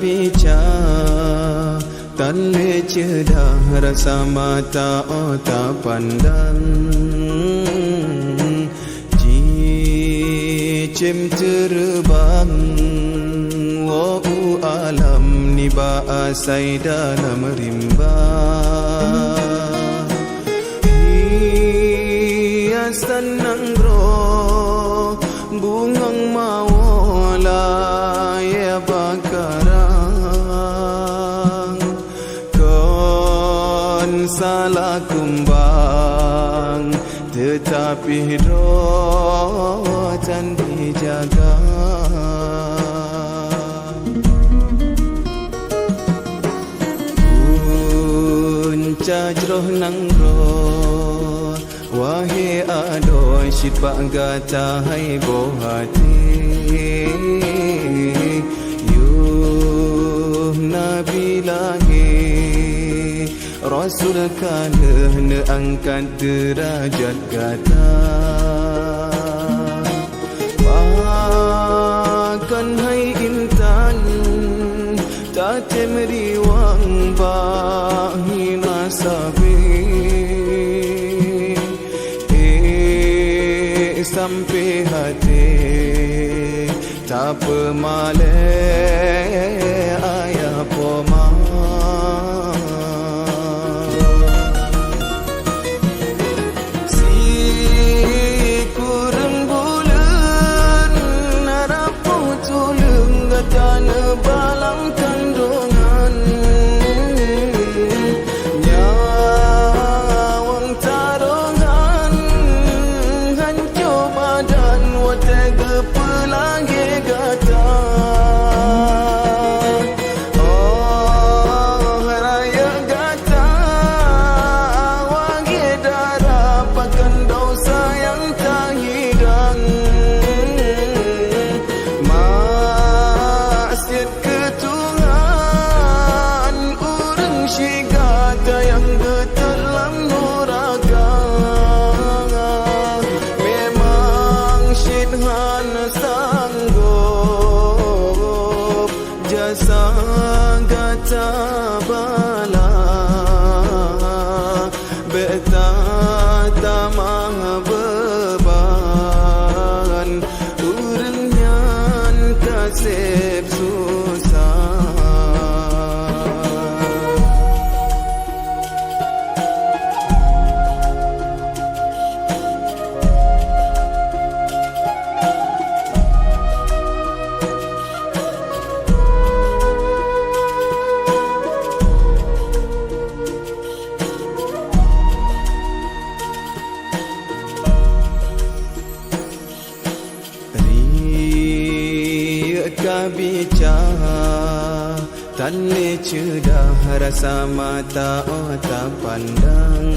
bicara tan le cedah rasa mata otak pandang cicim terbang alam ni baasai dalam rimba hiasan nanggro bungang mawala ya bakarang kon salah kumbang tetapi rotan dijaga cajroh nangro wahai adoy syit gata hai bohati yuh nabi lahi rasul kaneh ne angkat derajat gata bahkan hai intan tak temeriwang bahi nasabi sampai hati tak pemale ayah poma si kurang bulan narapu tulung gatana balang kandungan nyawang tarongan hancur badan watega pelangi gata oh raya gata wangi darah pakan dosa yang tak hidang maksiat ketuhan urang syigata yang getelam nuraka memang syidhan sanggup jasa gata bala beta tamah beban urang nyan kasep susah bicara tan le cedah rasa mata otak pandang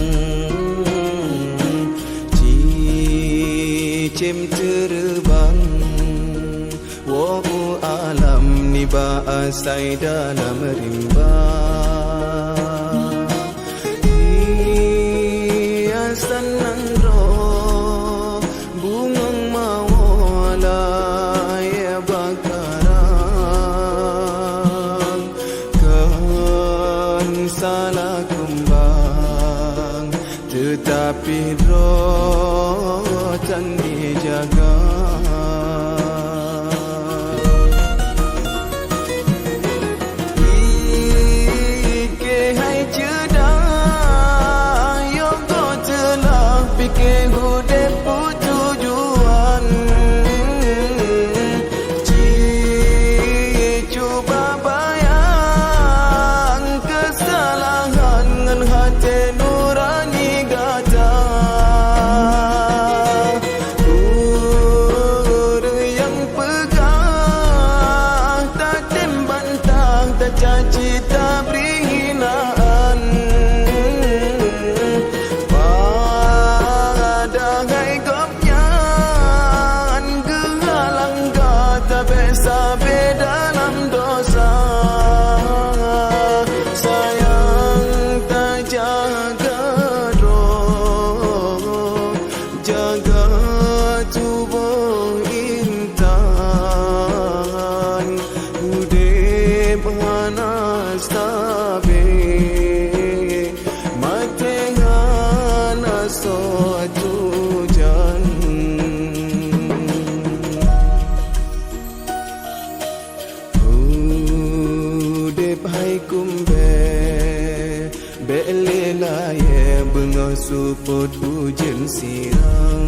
cicim terbang alam ni baasai dalam rimba hiasan nangro bungang mawala ya bakarang kan salah kumbang tetapi rotan dijaga fikir hudep tujuan cuba bayang kesalahan ngan hati nurani gata be Matengan aso tujan Udep hai kumbe Belela ye bengah suput hujan siram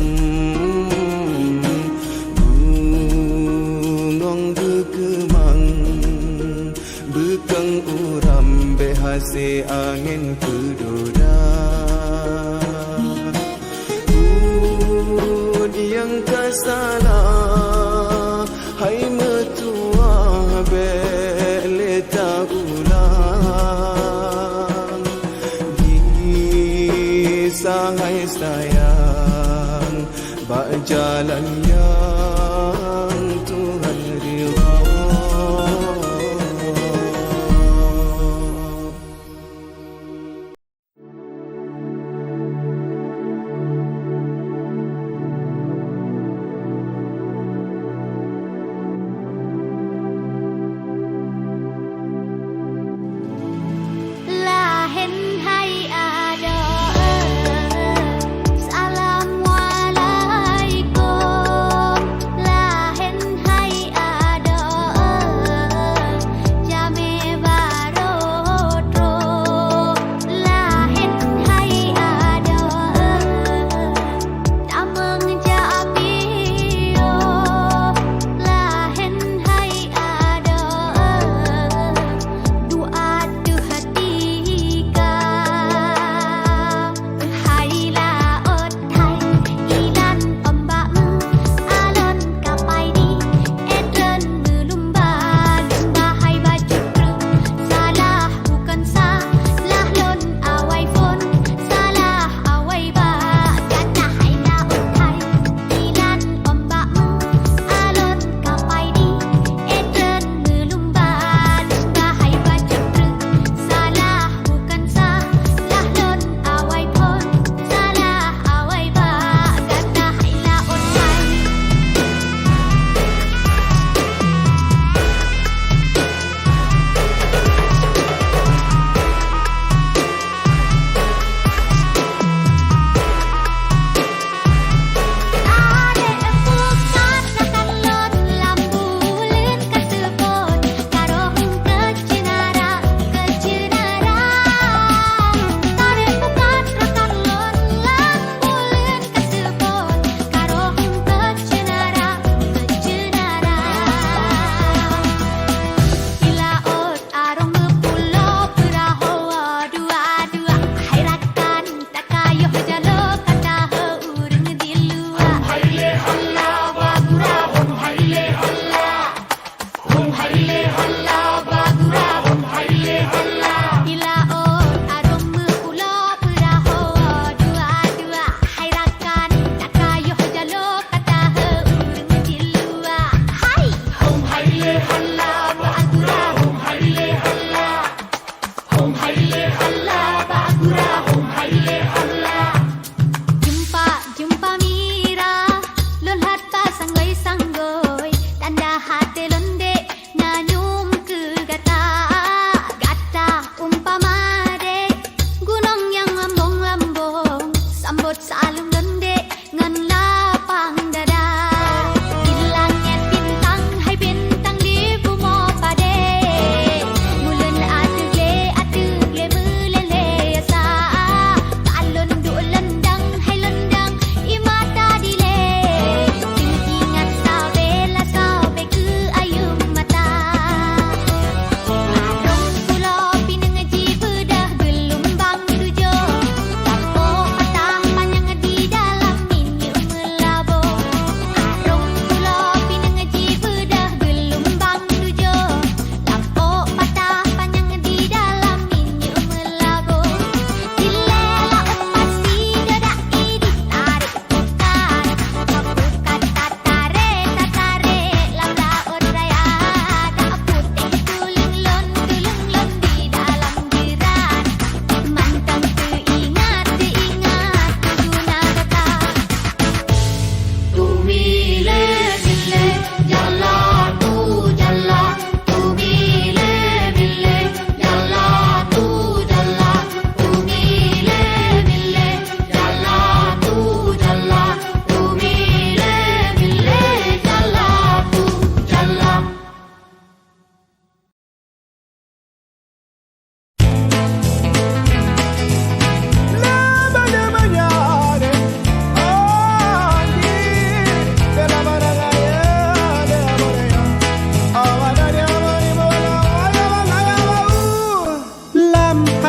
Bungong berkemang Bekang uram behase angin kedura Bud yang kasalah Hai metua beleta ulang Gisahai sayang Bak jalan yang Tuhan ridha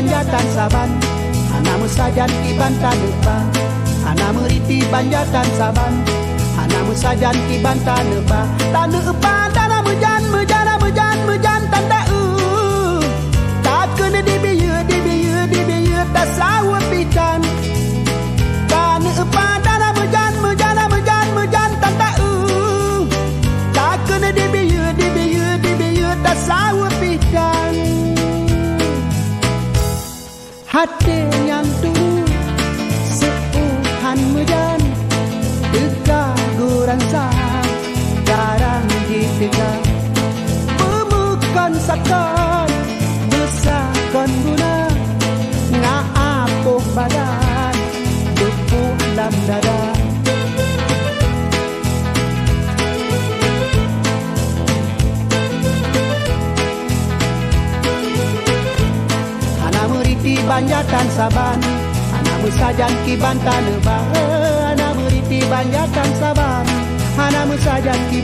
Banjatan Saban, Hana musajan di bantan depan. Hana meriti banjatan Saban, Hana Hanamu sajan ki banta neupa tanu upa dana mujan tanda takun di biyu ta sawu pitan tanu upa dana mujan tanda takun di biyu ta sawu pitan hati yang turu seuhan mujan guran sah jarang dipegang pemukan sakon besakon guna ngaapuh badan tupuh dalam dada hana muriti banjatan saban hana musajan ki bantan lebah hana muriti banjatan saban hana musajan ki